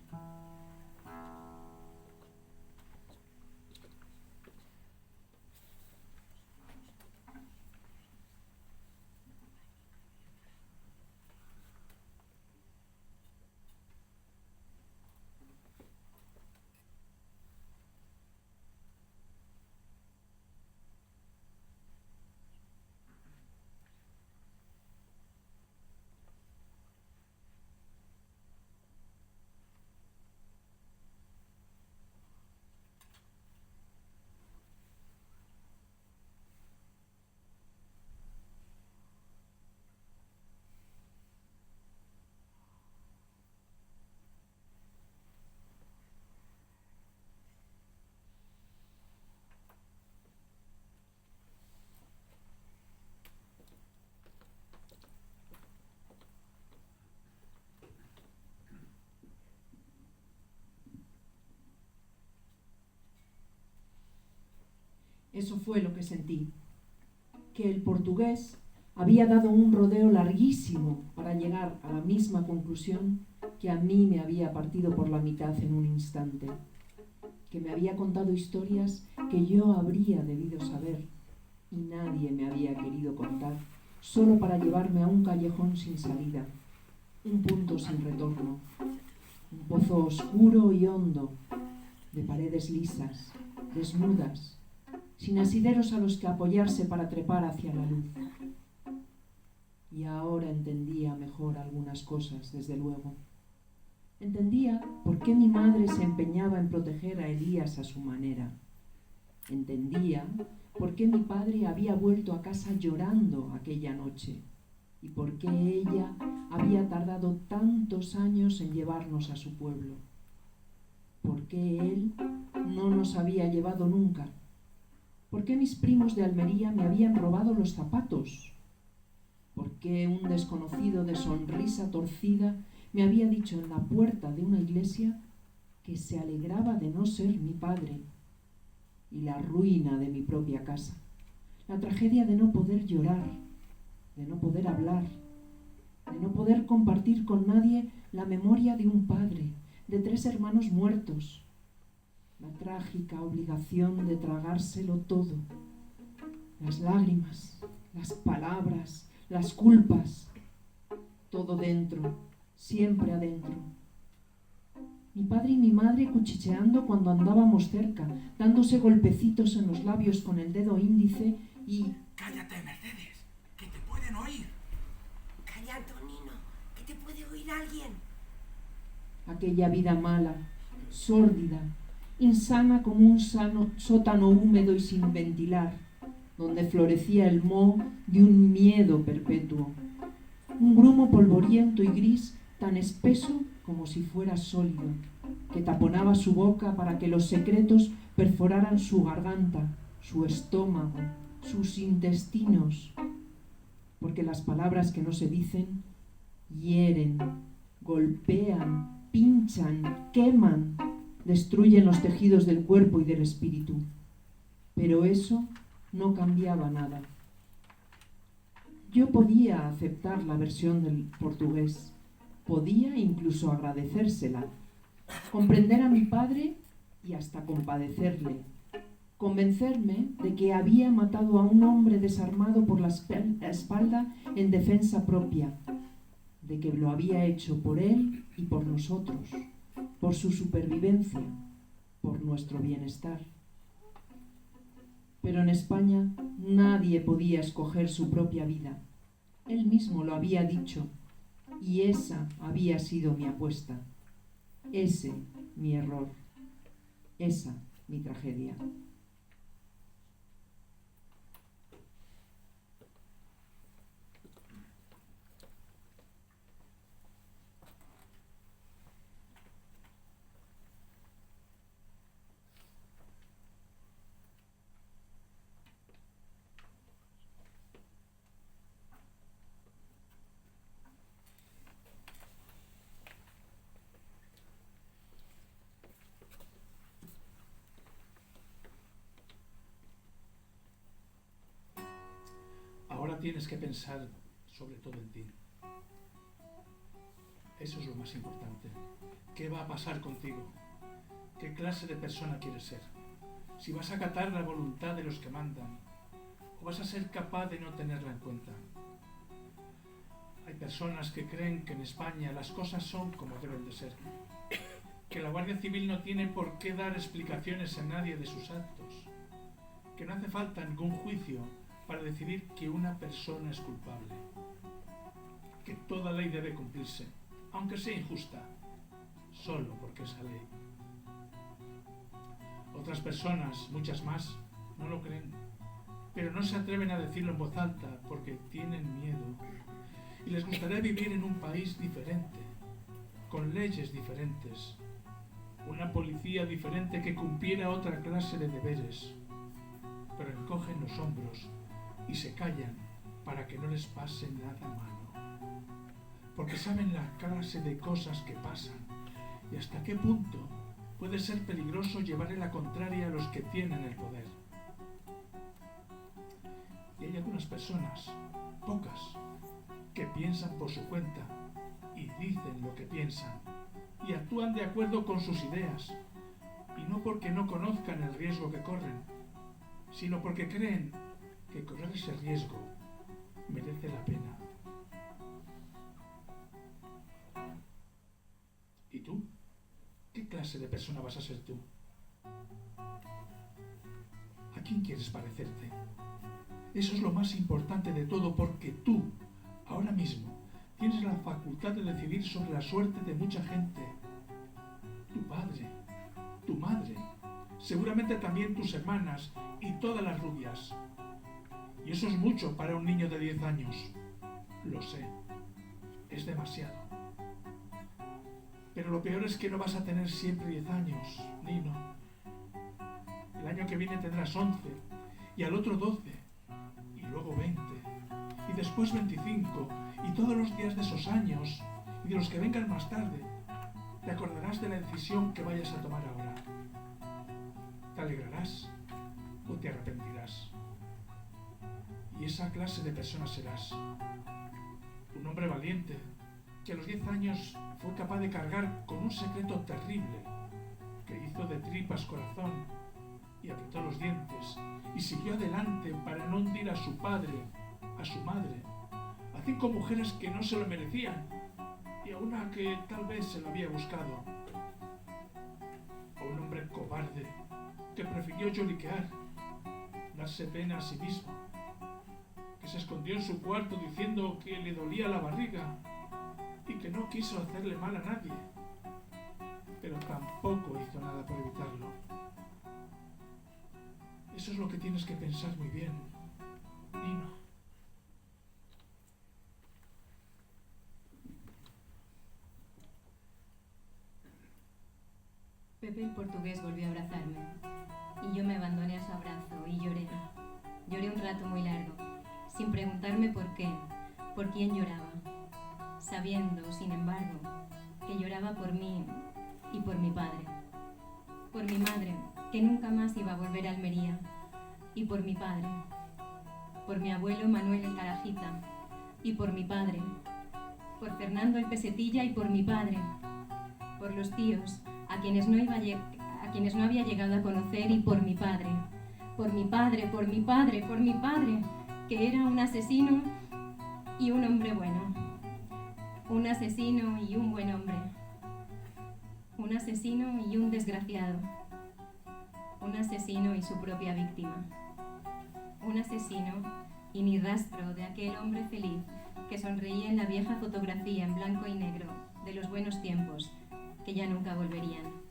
Eso fue lo que sentí, que el portugués había dado un rodeo larguísimo para llegar a la misma conclusión que a mí me había partido por la mitad en un instante, que me había contado historias que yo habría debido saber y nadie me había querido contar, solo para llevarme a un callejón sin salida, un punto sin retorno, un pozo oscuro y hondo, de paredes lisas, desnudas, sin asideros a los que apoyarse para trepar hacia la luz. Y ahora entendía mejor algunas cosas, desde luego. Entendía por qué mi madre se empeñaba en proteger a Elías a su manera. Entendía por qué mi padre había vuelto a casa llorando aquella noche. y por qué ella había tardado tantos años en llevarnos a su pueblo. ¿Por qué él no nos había llevado nunca? ¿Por qué mis primos de Almería me habían robado los zapatos? ¿Por qué un desconocido de sonrisa torcida me había dicho en la puerta de una iglesia que se alegraba de no ser mi padre? Y la ruina de mi propia casa, la tragedia de no poder llorar, de no poder hablar, de no poder compartir con nadie la memoria de un padre, de 3 hermanos muertos, la trágica obligación de tragárselo todo, las lágrimas, las palabras, las culpas, todo dentro, siempre adentro. Mi padre y mi madre cuchicheando cuando andábamos cerca, dándose golpecitos en los labios con el dedo índice y... ¡Cállate, Mercedes! ¡Que te pueden oír! Calla, Antonino, que te puede oír alguien. Aquella vida mala, sórdida, insana como un sótano húmedo y sin ventilar, donde florecía el moho de un miedo perpetuo. Un grumo polvoriento y gris tan espeso como si fuera sólido, que taponaba su boca para que los secretos perforaran su garganta, su estómago, sus intestinos, porque las palabras que no se dicen hieren, golpean, pinchan, queman, destruyen los tejidos del cuerpo y del espíritu. Pero eso no cambiaba nada. Yo podía aceptar la versión del portugués, podía incluso agradecérsela, comprender a mi padre y hasta compadecerle, convencerme de que había matado a un hombre desarmado por la espalda en defensa propia, de que lo había hecho por él y por nosotros, por su supervivencia, por nuestro bienestar. Pero en España nadie podía escoger su propia vida. Él mismo lo había dicho, y esa había sido mi apuesta, ese mi error, esa mi tragedia. Ahora tienes que pensar sobre todo en ti. Eso es lo más importante. ¿Qué va a pasar contigo? ¿Qué clase de persona quieres ser? Si vas a acatar la voluntad de los que mandan, o vas a ser capaz de no tenerla en cuenta. Hay personas que creen que en España las cosas son como deben de ser, que la Guardia Civil no tiene por qué dar explicaciones a nadie de sus actos, que no hace falta ningún juicio para decidir que una persona es culpable, que toda ley debe cumplirse, aunque sea injusta, solo porque es la ley. Otras personas, muchas más, no lo creen, pero no se atreven a decirlo en voz alta porque tienen miedo y les gustaría vivir en un país diferente, con leyes diferentes, una policía diferente que cumpliera otra clase de deberes, pero encogen los hombros y se callan para que no les pase nada malo, porque saben la clase de cosas que pasan y hasta qué punto puede ser peligroso llevarle la contraria a los que tienen el poder. Y hay algunas personas, pocas, que piensan por su cuenta y dicen lo que piensan y actúan de acuerdo con sus ideas, y no porque no conozcan el riesgo que corren, sino porque creen que correr ese riesgo merece la pena. ¿Y tú? ¿Qué clase de persona vas a ser tú? ¿A quién quieres parecerte? Eso es lo más importante de todo, porque tú, ahora mismo, tienes la facultad de decidir sobre la suerte de mucha gente. Tu padre, tu madre, seguramente también tus hermanas y todas las rubias. Y eso es mucho para un niño de 10 años. Lo sé. Es demasiado. Pero lo peor es que no vas a tener siempre 10 años, Nino. El año que viene tendrás 11, y al otro 12, y luego 20, y después 25, y todos los días de esos años, y de los que vengan más tarde, te acordarás de la decisión que vayas a tomar ahora. ¿Te alegrarás o te arrepentirás? Y esa clase de persona serás. Un hombre valiente, que a los 10 años fue capaz de cargar con un secreto terrible, que hizo de tripas corazón y apretó los dientes y siguió adelante para no hundir a su padre, a su madre, a 5 mujeres que no se lo merecían y a una que tal vez se lo había buscado. A un hombre cobarde que prefirió lloriquear, darse pena a sí mismo, que se escondió en su cuarto diciendo que le dolía la barriga y que no quiso hacerle mal a nadie, pero tampoco hizo nada por evitarlo. Eso es lo que tienes que pensar muy bien, Nino. Pepe el portugués volvió a abrazarme y yo me abandoné a su abrazo y lloré. Lloré un rato muy largo, sin preguntarme por qué, por quién lloraba, sabiendo, sin embargo, que lloraba por mí y por mi padre, por mi madre, que nunca más iba a volver a Almería, y por mi padre, por mi abuelo Manuel el Carajita, y por mi padre, por Fernando el Pesetilla y por mi padre, por los tíos a quienes no había llegado a conocer y por mi padre, por mi padre, por mi padre, por mi padre, que era un asesino y un hombre bueno, un asesino y un buen hombre, un asesino y un desgraciado, un asesino y su propia víctima, un asesino y ni rastro de aquel hombre feliz que sonreía en la vieja fotografía en blanco y negro de los buenos tiempos que ya nunca volverían.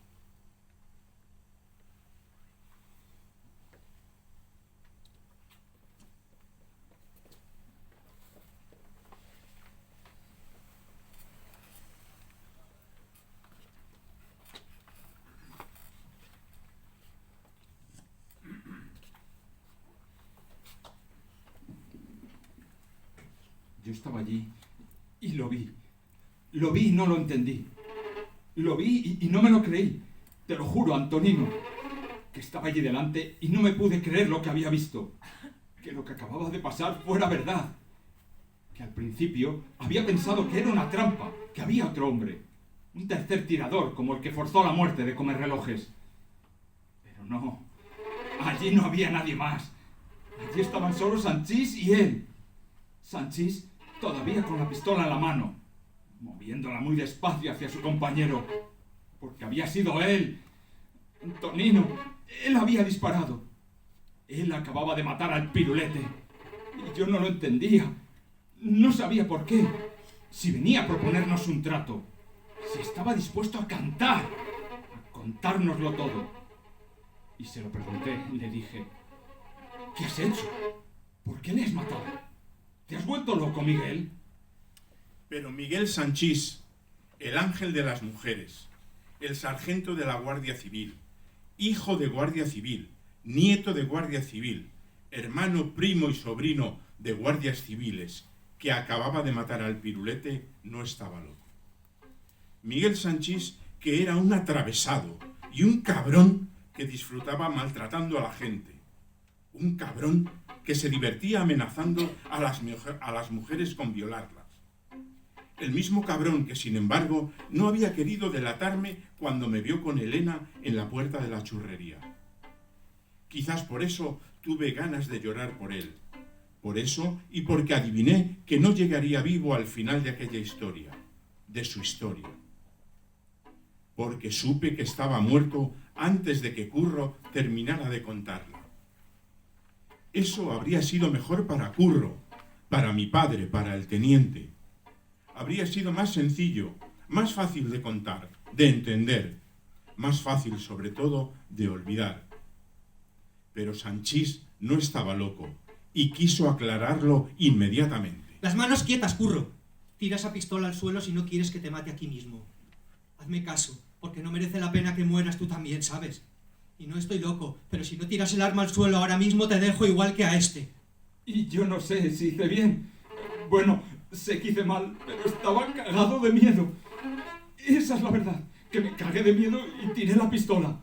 Yo estaba allí y lo vi. Lo vi y no lo entendí. Lo vi y no me lo creí. Te lo juro, Antonino, que estaba allí delante y no me pude creer lo que había visto. Que lo que acababa de pasar fuera verdad. Que al principio había pensado que era una trampa, que había otro hombre. Un tercer tirador, como el que forzó la muerte de Comer Relojes. Pero no. Allí no había nadie más. Allí estaban solo Sanchís y él. Sanchís todavía con la pistola en la mano, moviéndola muy despacio hacia su compañero, porque había sido él, Antonino, él había disparado. Él acababa de matar al Pirulete, y yo no lo entendía, no sabía por qué, si venía a proponernos un trato, si estaba dispuesto a cantar, a contárnoslo todo. Y se lo pregunté, le dije, ¿qué has hecho? ¿Por qué le has matado? ¿Te has vuelto loco, Miguel? Pero Miguel Sanchís, el ángel de las mujeres, el sargento de la Guardia Civil, hijo de Guardia Civil, nieto de Guardia Civil, hermano, primo y sobrino de guardias civiles, que acababa de matar al Pirulete, no estaba loco. Miguel Sanchís, que era un atravesado y un cabrón que disfrutaba maltratando a la gente. Un cabrón que se divertía amenazando a las mujeres con violarlas. El mismo cabrón que, sin embargo, no había querido delatarme cuando me vio con Elena en la puerta de la churrería. Quizás por eso tuve ganas de llorar por él. Por eso y porque adiviné que no llegaría vivo al final de aquella historia, de su historia. Porque supe que estaba muerto antes de que Curro terminara de contarla. Eso habría sido mejor para Curro, para mi padre, para el teniente. Habría sido más sencillo, más fácil de contar, de entender, más fácil sobre todo de olvidar. Pero Sanchís no estaba loco y quiso aclararlo inmediatamente. Las manos quietas, Curro. Tira esa pistola al suelo si no quieres que te mate aquí mismo. Hazme caso, porque no merece la pena que mueras tú también, ¿sabes? Y no estoy loco, pero si no tiras el arma al suelo ahora mismo te dejo igual que a este. Y yo no sé si hice bien. Bueno, sé que hice mal, pero estaba cagado de miedo. Esa es la verdad, que me cagué de miedo y tiré la pistola.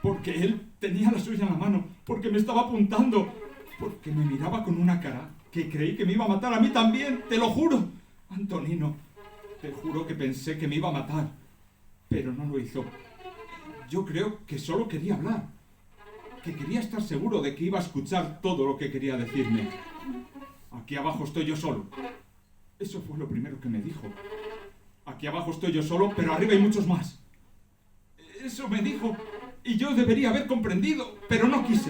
Porque él tenía la suya en la mano, porque me estaba apuntando, porque me miraba con una cara que creí que me iba a matar a mí también, te lo juro. Antonino, te juro que pensé que me iba a matar, pero no lo hizo. Yo creo que solo quería hablar, que quería estar seguro de que iba a escuchar todo lo que quería decirme. Aquí abajo estoy yo solo. Eso fue lo primero que me dijo. Aquí abajo estoy yo solo, pero arriba hay muchos más. Eso me dijo, y yo debería haber comprendido, pero no quise.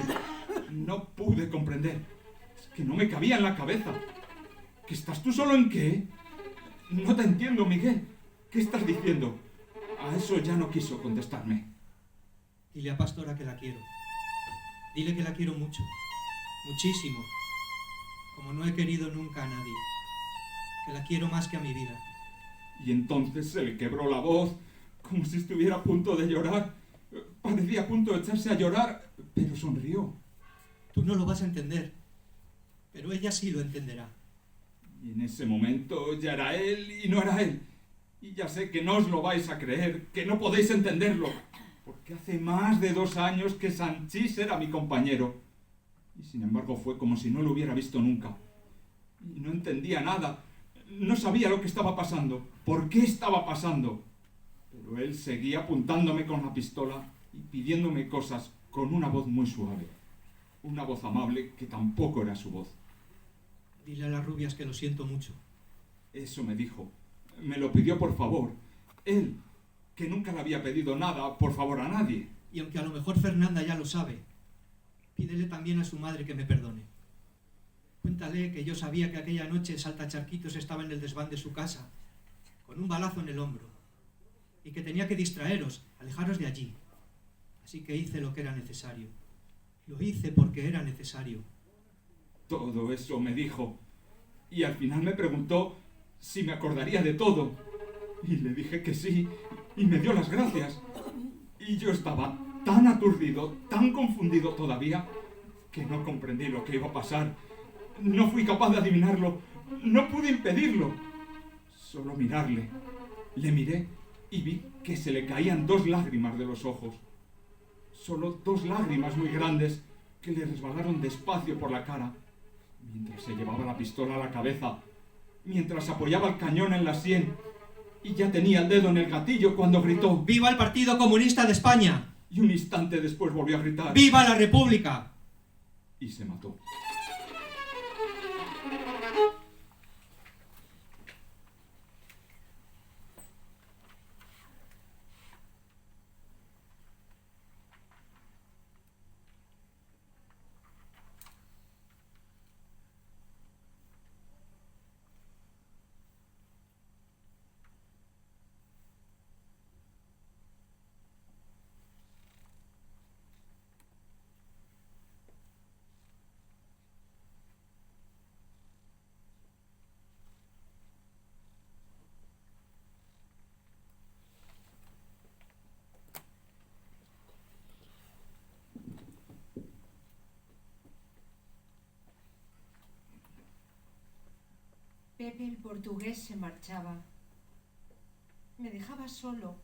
No pude comprender. Es que no me cabía en la cabeza. ¿Que estás tú solo en qué? No te entiendo, Miguel. ¿Qué estás diciendo? A eso ya no quiso contestarme. Dile a Pastora que la quiero. Dile que la quiero mucho. Muchísimo. Como no he querido nunca a nadie. Que la quiero más que a mi vida. Y entonces se le quebró la voz, como si estuviera a punto de llorar. Parecía a punto de echarse a llorar, pero sonrió. Tú no lo vas a entender, pero ella sí lo entenderá. Y en ese momento ya era él y no era él. Y ya sé que no os lo vais a creer, que no podéis entenderlo, porque hace más de 2 años que Sanchís era mi compañero. Y sin embargo fue como si no lo hubiera visto nunca. Y no entendía nada, no sabía lo que estaba pasando, por qué estaba pasando. Pero él seguía apuntándome con la pistola y pidiéndome cosas con una voz muy suave. Una voz amable que tampoco era su voz. Dile a las rubias que lo siento mucho. Eso me dijo. Me lo pidió por favor. Él, que nunca le había pedido nada por favor a nadie. Y aunque a lo mejor Fernanda ya lo sabe, pídele también a su madre que me perdone. Cuéntale que yo sabía que aquella noche el saltacharquitos estaba en el desván de su casa, con un balazo en el hombro, y que tenía que distraeros, alejaros de allí. Así que hice lo que era necesario. Lo hice porque era necesario. Todo eso me dijo. Y al final me preguntó si me acordaría de todo. Y le dije que sí, y me dio las gracias. Y yo estaba tan aturdido, tan confundido todavía, que no comprendí lo que iba a pasar. No fui capaz de adivinarlo, no pude impedirlo. Solo mirarle. Le miré y vi que se le caían 2 lágrimas de los ojos. Solo 2 lágrimas muy grandes que le resbalaron despacio por la cara, mientras se llevaba la pistola a la cabeza, mientras apoyaba el cañón en la sien, y ya tenía el dedo en el gatillo cuando gritó: ¡Viva el Partido Comunista de España! Y un instante después volvió a gritar: ¡Viva la República! Y se mató. Pepe el portugués se marchaba. Me dejaba solo,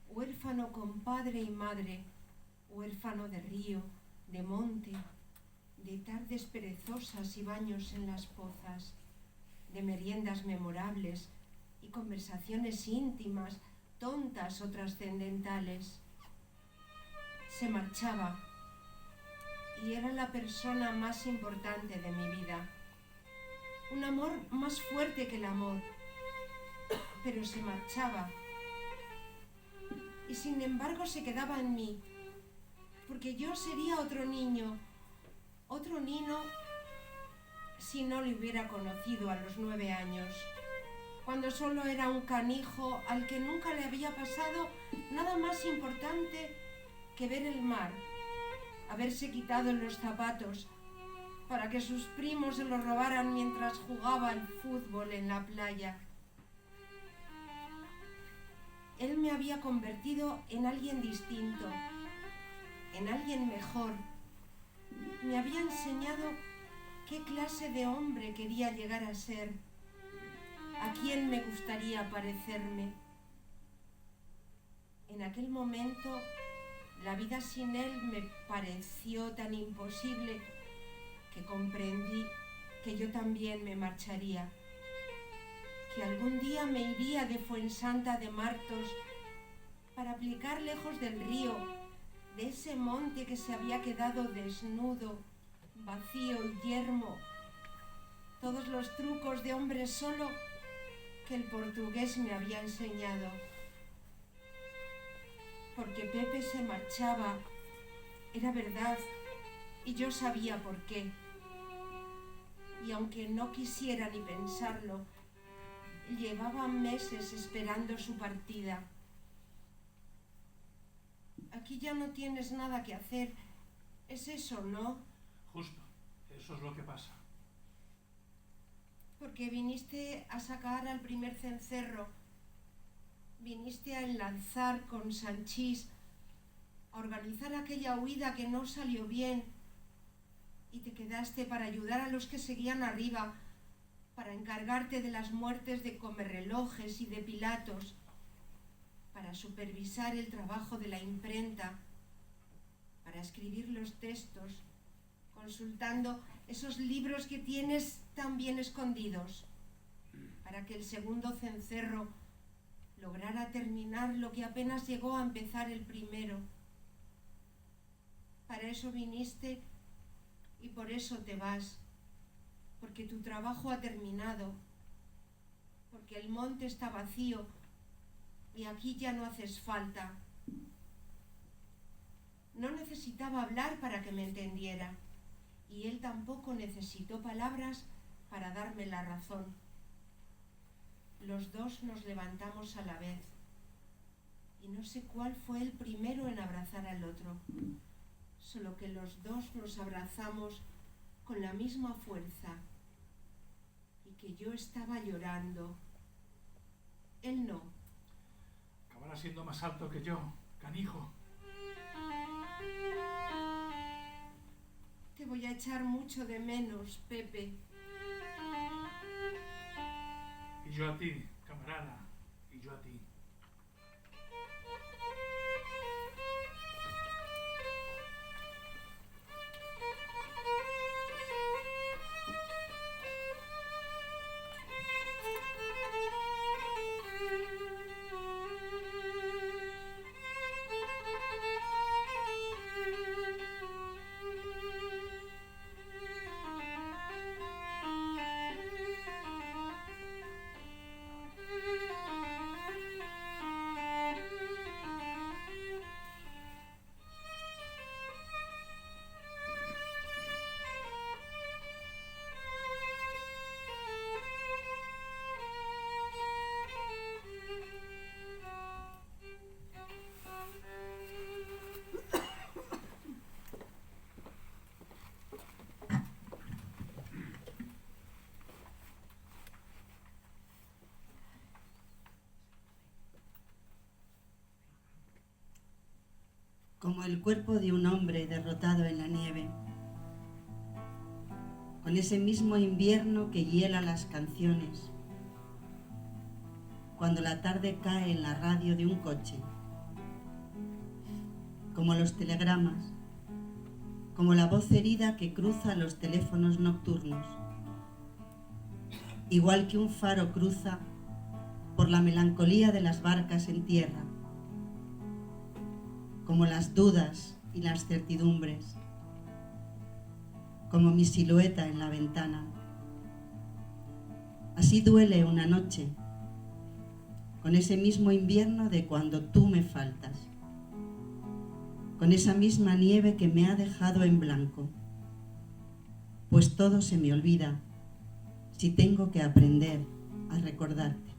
huérfano con padre y madre, huérfano de río, de monte, de tardes perezosas y baños en las pozas, de meriendas memorables y conversaciones íntimas, tontas o trascendentales. Se marchaba y era la persona más importante de mi vida. Un amor más fuerte que el amor, pero se marchaba. Y sin embargo se quedaba en mí, porque yo sería otro niño si no le hubiera conocido a los 9 años, cuando solo era un canijo al que nunca le había pasado nada más importante que ver el mar, haberse quitado los zapatos, para que sus primos se lo robaran mientras jugaba al fútbol en la playa. Él me había convertido en alguien distinto, en alguien mejor. Me había enseñado qué clase de hombre quería llegar a ser, a quién me gustaría parecerme. En aquel momento, la vida sin él me pareció tan imposible que comprendí que yo también me marcharía, que algún día me iría de Fuensanta de Martos para aplicar lejos del río, de ese monte que se había quedado desnudo, vacío y yermo, todos los trucos de hombre solo que el portugués me había enseñado. Porque Pepe se marchaba, era verdad, y yo sabía por qué. Y aunque no quisiera ni pensarlo, llevaba meses esperando su partida. Aquí ya no tienes nada que hacer, es eso, ¿no? Justo, eso es lo que pasa. Porque viniste a sacar al primer cencerro, viniste a enlazar con Sanchís, a organizar aquella huida que no salió bien, y te quedaste para ayudar a los que seguían arriba, para encargarte de las muertes de Comerrelojes y de Pilatos, para supervisar el trabajo de la imprenta, para escribir los textos, consultando esos libros que tienes tan bien escondidos, para que el segundo cencerro lograra terminar lo que apenas llegó a empezar el primero. Para eso viniste y por eso te vas, porque tu trabajo ha terminado, porque el monte está vacío y aquí ya no haces falta. No necesitaba hablar para que me entendiera, y él tampoco necesitó palabras para darme la razón. Los dos nos levantamos a la vez, y no sé cuál fue el primero en abrazar al otro, solo que los dos nos abrazamos con la misma fuerza, y que yo estaba llorando. Él no. Acabará siendo más alto que yo, canijo. Te voy a echar mucho de menos, Pepe. Y yo a ti, camarada, y yo a ti. Como el cuerpo de un hombre derrotado en la nieve, con ese mismo invierno que hiela las canciones, cuando la tarde cae en la radio de un coche, como los telegramas, como la voz herida que cruza los teléfonos nocturnos, igual que un faro cruza por la melancolía de las barcas en tierra, como las dudas y las certidumbres, como mi silueta en la ventana. Así duele una noche, con ese mismo invierno de cuando tú me faltas, con esa misma nieve que me ha dejado en blanco, pues todo se me olvida si tengo que aprender a recordarte.